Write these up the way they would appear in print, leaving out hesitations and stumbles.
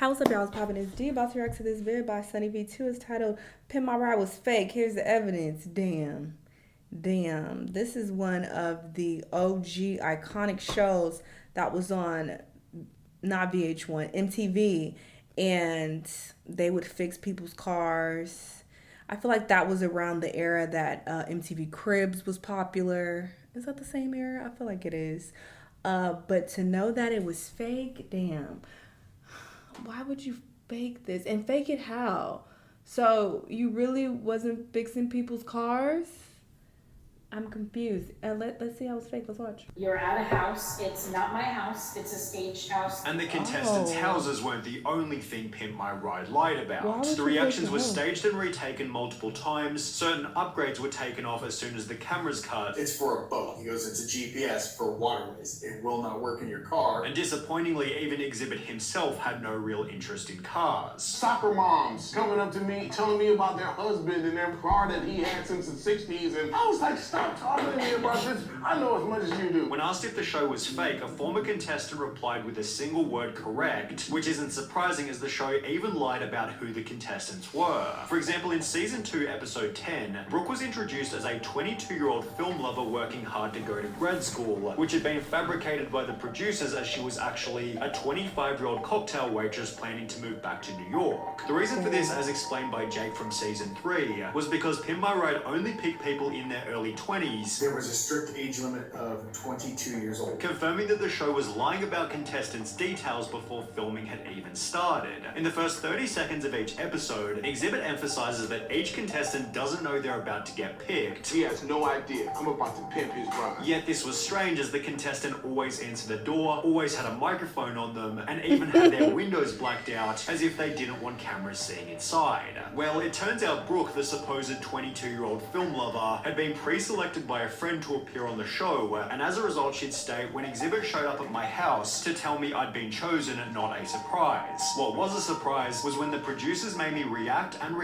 What's up, y'all? It's poppin'. It's D. About to react to this video by Sunny V2. It's titled Pimp My Ride Was Fake. Here's the evidence. Damn. This is one of the OG iconic shows that was on, not VH1, MTV. And they would fix people's cars. I feel like that was around the era that MTV Cribs was popular. Is that the same era? I feel like it is. But to know that it was fake, damn. Why would you fake this? And fake it how? So you really wasn't fixing people's cars? I'm confused. Let's see how it's fake. Let's watch. You're at a house. It's not my house. It's a staged house. And the contestants' houses weren't the only thing Pimp My Ride lied about. The reactions were staged and retaken multiple times. Certain upgrades were taken off as soon as the cameras cut. It's for a boat. He goes, it's a GPS for waterways. It will not work in your car. And disappointingly, even Exhibit himself had no real interest in cars. Soccer moms coming up to me, telling me about their husband and their car that he had since the 60s. And I was like, stop talking to me about this. I know as much as you do. When asked if the show was fake, a former contestant replied with a single word correct, which isn't surprising as the show even lied about who the contestants were. For example, in Season 2, Episode 10, Brooke was introduced as a 22-year-old film lover working hard to go to grad school, which had been fabricated by the producers as she was actually a 25-year-old cocktail waitress planning to move back to New York. The reason for this, as explained by Jake from Season 3, was because Pimp My Ride only picked people in their early 20s. There was a strict age limit of 22 years old. Confirming that the show was lying about contestants' details before filming had even started. In the first 30 seconds of each episode, Exhibit emphasizes that each contestant doesn't know they're about to get picked. He has no idea. I'm about to pimp his ride. Yet this was strange as the contestant always answered the door, always had a microphone on them, and even had their windows blacked out as if they didn't want cameras seeing inside. Well, it turns out Brooke, the supposed 22-year-old film lover, had been pre-selected by a friend to appear on the show, and as a result she'd stay when Exhibit showed up at my house to tell me I'd been chosen, not a surprise. What was a surprise was when the producers made me react and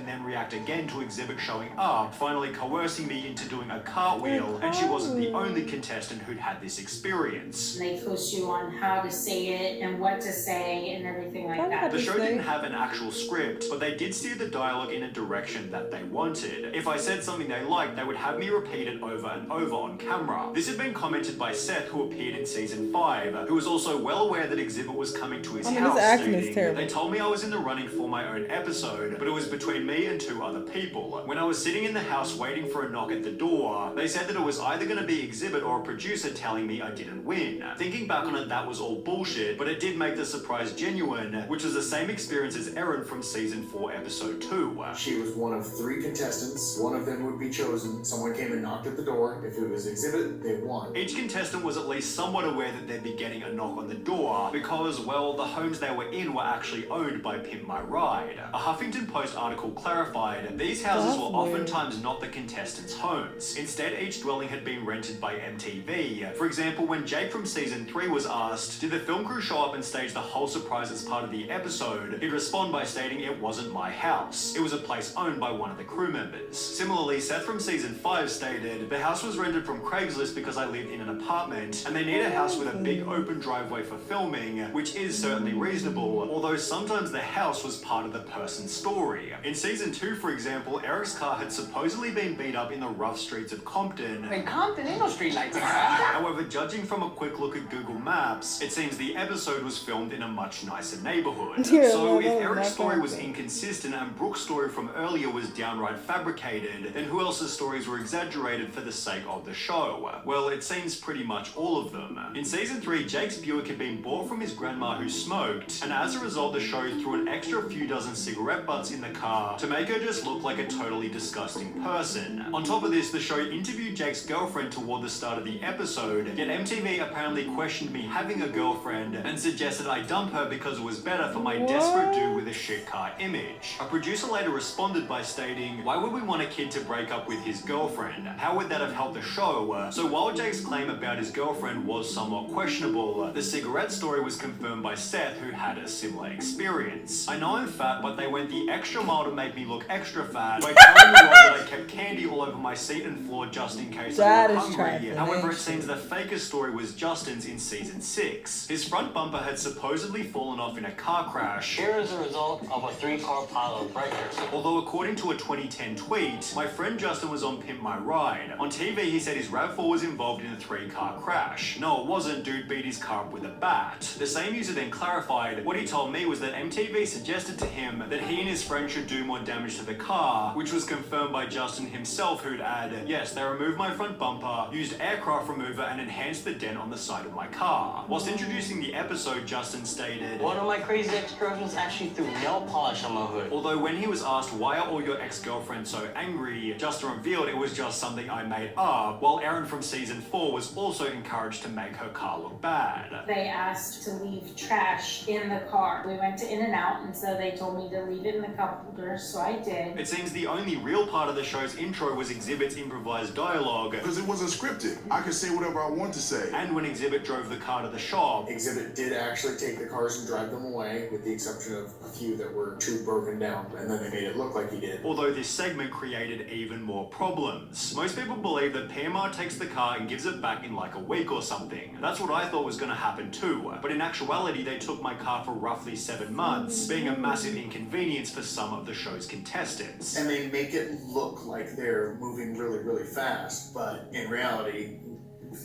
then react again to Exhibit showing up, finally coercing me into doing a cartwheel, and she wasn't the only contestant who'd had this experience. They coach you on how to say it and what to say and everything like that. The show didn't have an actual script, but they did steer the dialogue in a direction that they wanted. If I said something they liked, they would have me repeat it over and over on camera. This had been commented by Seth, who appeared in Season 5, who was also well aware that Exhibit was coming to his house, stating, "They told me I was in the running for my own episode, but it was between me and 2 other people. When I was sitting in the house waiting for a knock at the door, they said that it was either going to be Exhibit or a producer telling me I didn't win." Thinking back on it, that was all bullshit, but it did make the surprise genuine, which was the same experience as Erin from Season 4, Episode 2. She was one of 3 contestants. One of them would be chosen. Someone came and knocked at the door. If it was Exhibit, they won. Each contestant was at least somewhat aware that they'd be getting a knock on the door because, well, the homes they were in were actually owned by Pimp My Ride. A Huffington Post article clarified these houses were oftentimes not the contestants' homes. Instead, each dwelling had been rented by MTV. For example, when Jake from Season 3 was asked, did the film crew show up and stage the whole surprise as part of the episode, he'd respond by stating it wasn't my house. It was a place owned by one of the crew members. Similarly, Seth from Season 5 stated, the house was rented from Craigslist because I lived in an apartment, and they need a house with a big open driveway for filming, which is certainly reasonable, although sometimes the house was part of the person's story. In Season 2, for example, Eric's car had supposedly been beat up in the rough streets of Compton. In Compton, ain't no street lights. However, judging from a quick look at Google Maps, it seems the episode was filmed in a much nicer neighborhood. So if Eric's story was inconsistent and Brooke's story from earlier was downright fabricated, then who else's stories were exaggerated for the sake of the show? Well, it seems pretty much all of them. In Season 3, Jake's Buick had been bought from his grandma who smoked, and as a result the show threw an extra few dozen cigarette butts in the car to make her just look like a totally disgusting person. On top of this, the show interviewed Jake's girlfriend toward the start of the episode, yet MTV apparently questioned me having a girlfriend and suggested I dump her because it was better for my desperate dude with a shit car image. A producer later responded by stating, why would we want a kid to break up with his girlfriend? bad. How would that have helped the show? So while Jake's claim about his girlfriend was somewhat questionable, the cigarette story was confirmed by Seth, who had a similar experience. I know I'm fat, but they went the extra mile to make me look extra fat by telling the world that I kept candy all over my seat and floor just in case I got hungry. However, it seems the fakest story was Justin's in season 6. His front bumper had supposedly fallen off in a car crash. Here is the result of a 3-car pile of breakers. Although according to a 2010 tweet, my friend Justin was on Pimp My Ride. On TV, he said his RAV4 was involved in a 3-car crash. No, it wasn't. Dude beat his car up with a bat. The same user then clarified, what he told me was that MTV suggested to him that he and his friend should do more damage to the car, which was confirmed by Justin himself, who'd add, yes, they removed my front bumper, used aircraft remover, and enhanced the dent on the side of my car. Whilst introducing the episode, Justin stated, one of my crazy ex-girlfriends actually threw nail polish on my hood. Although when he was asked why are all your ex-girlfriends so angry, Justin revealed it was just something I made up, while Erin from season 4 was also encouraged to make her car look bad. They asked to leave trash in the car. We went to In-N-Out, and so they told me to leave it in the cup holder, so I did. It seems the only real part of the show's intro was Exhibit's improvised dialogue. Because it wasn't scripted. I could say whatever I want to say. And when Exhibit drove the car to the shop, Exhibit did actually take the cars and drive them away, with the exception of a few that were too broken down, and then they made it look like he did. Although this segment created even more problems. Most people believe that PMR takes the car and gives it back in like a week or something. That's what I thought was going to happen too. But in actuality, they took my car for roughly 7 months, being a massive inconvenience for some of the show's contestants. And they make it look like they're moving really, really fast, but in reality,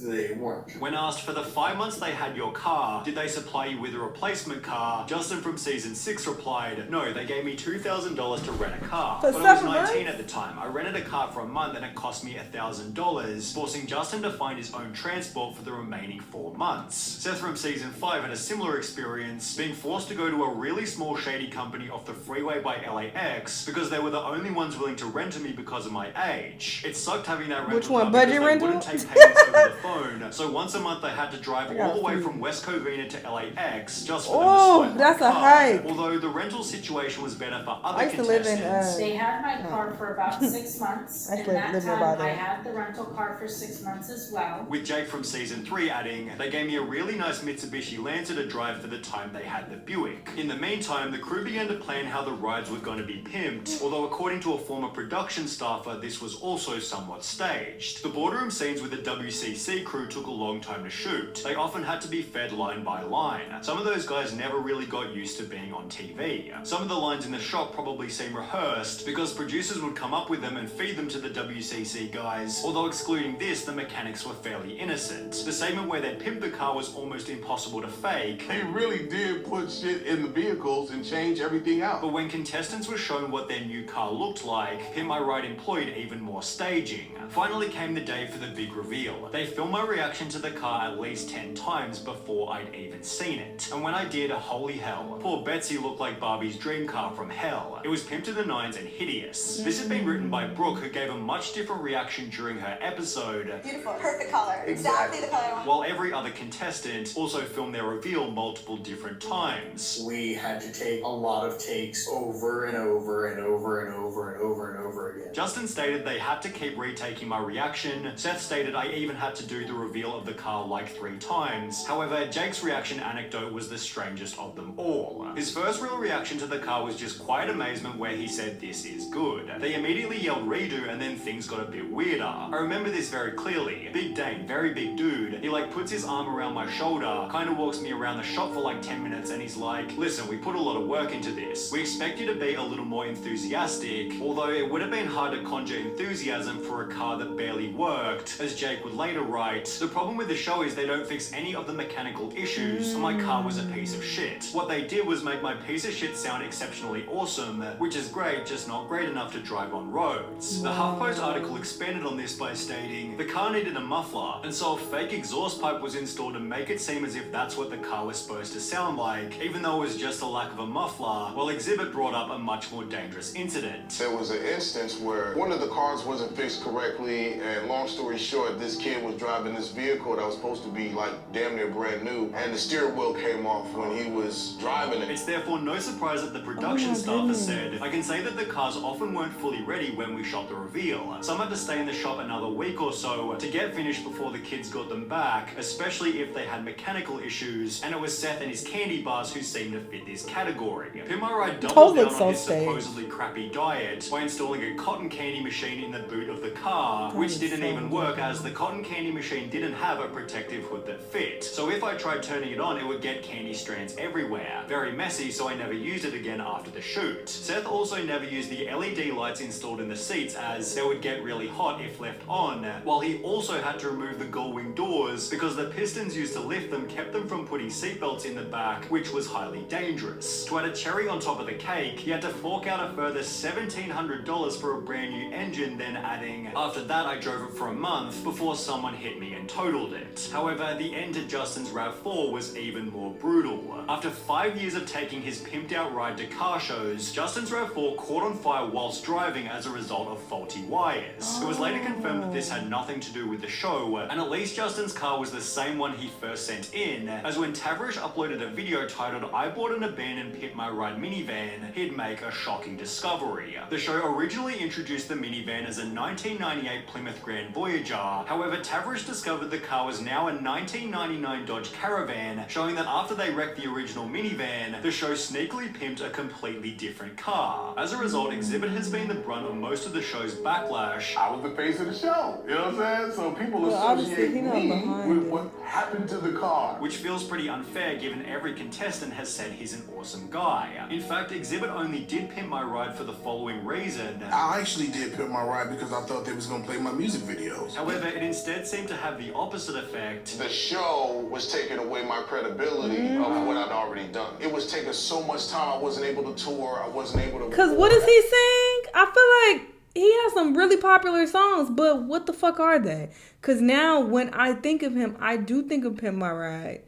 they weren't. When asked for the 5 months they had your car, did they supply you with a replacement car? Justin from season 6 replied, no, they gave me $2,000 to rent a car. For But I was 7 19 months? at the time. I rented a car for a month and it cost me $1,000, forcing Justin to find his own transport for the remaining 4 months. Seth from season 5 had a similar experience, being forced to go to a really small shady company off the freeway by LAX because they were the only ones willing to rent to me because of my age. It sucked having that rental. Which one, car budget because they rental? wouldn't take payments over the phone, so once a month I had to drive all the way from West Covina to LAX just for them to swipe my that's a car. hike. Although the rental situation was better for other I used to live in, contestants. They had my car for about 6 months. I In live that nearby time, there. I had the rental car for 6 months as well. With Jake from season 3 adding, they gave me a really nice Mitsubishi Lancer to drive for the time they had the Buick. In the meantime, the crew began to plan how the rides were going to be pimped, although according to a former production staffer, this was also somewhat staged. The boardroom scenes with the WCC crew took a long time to shoot. They often had to be fed line by line. Some of those guys never really got used to being on TV. Some of the lines in the shop probably seem rehearsed because producers would come up with them and feed them to the WCC guys, although excluding this, the mechanics were fairly innocent. The segment where they pimped the car was almost impossible to fake. They really did put shit in the vehicles and change everything out. But when contestants were shown what their new car looked like, Pimp My Ride employed even more staging. Finally came the day for the big reveal. They filmed my reaction to the car at least 10 times before I'd even seen it. And when I did, holy hell. Poor Betsy looked like Barbie's dream car from hell. It was pimped to the nines and hideous. This had been written by Brooke, who gave a much different reaction during her episode. Beautiful, perfect color, exactly the color I want. While every other contestant also filmed their reveal multiple different times. We had to take a lot of takes over and over and over and over and over and over again. Justin stated they had to keep retaking my reaction. Seth stated I even had to do the reveal of the car like 3 times. However, Jake's reaction anecdote was the strangest of them all. His first real reaction to the car was just quiet amazement where he said this is good. They immediately yelled redo and then things got a bit weirder. I remember this very clearly. Big Dane, very big dude, he like puts his arm around my shoulder, kind of walks me around the shop for like 10 minutes and he's like, listen, we put a lot of work into this. We expect you to be a little more enthusiastic, although it would have been hard to conjure enthusiasm for a car that barely worked. As Jake would later write, the problem with the show is they don't fix any of the mechanical issues, so my car was a piece of shit. What they did was make my piece of shit sound exceptionally awesome, which is great, just not great enough to drive on roads. The HuffPost article expanded on this by stating, the car needed a muffler, and so a fake exhaust pipe was installed to make it seem as if that's what the car was supposed to sound like, even though it was just a the lack of a muffler, while Exhibit brought up a much more dangerous incident. There was an instance where one of the cars wasn't fixed correctly, and long story short, this kid was driving this vehicle that was supposed to be like damn near brand new, and the steering wheel came off when he was driving it. It's therefore no surprise that the production staff has said, I can say that the cars often weren't fully ready when we shot the reveal. Some had to stay in the shop another week or so to get finished before the kids got them back, especially if they had mechanical issues, and it was Seth and his candy bars who seemed to fit this category. Pimp My Ride doubled down on his supposedly crappy diet by installing a cotton candy machine in the boot of the car, which didn't even work as the cotton candy machine didn't have a protective hood that fit. So if I tried turning it on, it would get candy strands everywhere. Very messy, so I never used it again after the shoot. Seth also never used the LED lights installed in the seats as they would get really hot if left on, while he also had to remove the gull-wing doors because the pistons used to lift them kept them from putting seatbelts in the back, which was highly dangerous. To add a cherry on top of the cake, he had to fork out a further $1,700 for a brand new engine, then adding, after that I drove it for a month before someone hit me and totaled it. However, the end to Justin's RAV4 was even more brutal. After 5 years of taking his pimped out ride to car shows, Justin's RAV4 caught on fire whilst driving as a result of faulty wires. It was later confirmed that this had nothing to do with the show, and at least Justin's car was the same one he first sent in, as when Tavrish uploaded a video titled I bought an abandoned Pimp My Ride minivan, he'd make a shocking discovery. The show originally introduced the minivan as a 1998 Plymouth Grand Voyager, however Tavrish discovered the car was now a 1999 Dodge Caravan, showing that after they wrecked the original minivan, the show sneakily pimped a completely different car. As a result, Exhibit has been the brunt of most of the show's backlash. I was the face of the show, you know what I'm saying? So people associate me with what happened to the car. Which feels pretty unfair given every contestant has said he's an awesome guy. In fact, Exhibit only did Pimp My Ride for the following reason. I actually did Pimp My Ride because I thought they was gonna play my music videos. However, it instead seemed to have the opposite effect. The show was taking away my credibility of what I'd already done. It was taking so much time, I wasn't able to tour, I wasn't able to... Because what does he sing? I feel like he has some really popular songs, but what the fuck are they? Because now when I think of him, I do think of Pimp My Ride,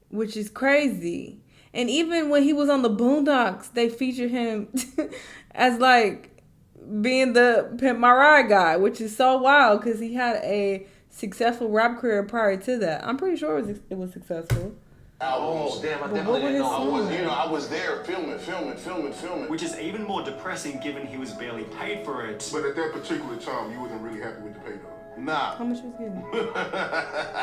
which is crazy. And even when he was on the Boondocks, they featured him as like being the Pimp My Ride guy, which is so wild because he had a successful rap career prior to that. I'm pretty sure it was successful. Oh, damn, I definitely didn't know. I was there filming. Which is even more depressing given he was barely paid for it. But at that particular time, you wasn't really happy with the pay, though. Nah. How much was he getting?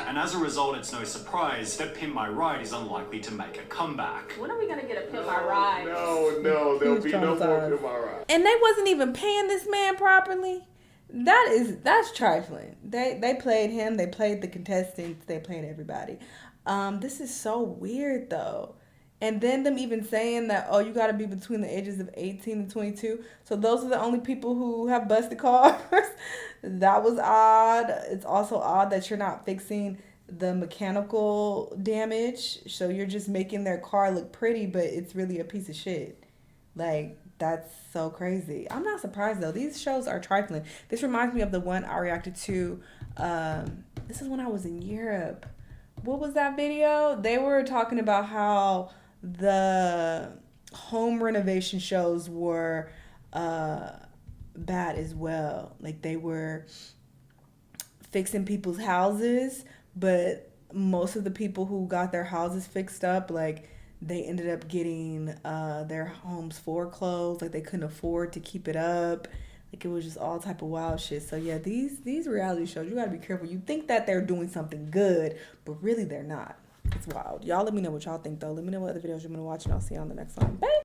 And as a result, it's no surprise that Pimp My Ride is unlikely to make a comeback. When are we gonna get a Pimp My Ride? No, there'll be no more Pimp My Ride. And they wasn't even paying this man properly. That's trifling. They played him, they played the contestants, they played everybody. This is so weird though. And then them even saying that, oh, you got to be between the ages of 18 and 22. So those are the only people who have busted cars. That was odd. It's also odd that you're not fixing the mechanical damage. So you're just making their car look pretty, but it's really a piece of shit. Like, that's so crazy. I'm not surprised though. These shows are trifling. This reminds me of the one I reacted to. This is when I was in Europe. What was that video? They were talking about how the home renovation shows were bad as well. Like they were fixing people's houses, but most of the people who got their houses fixed up, like they ended up getting their homes foreclosed. Like they couldn't afford to keep it up. Like it was just all type of wild shit. So yeah, these reality shows, you gotta be careful. You think that they're doing something good, but really they're not. It's wild. Y'all let me know what y'all think though. Let me know what other videos you want to watch and I'll see you on the next one. Bye.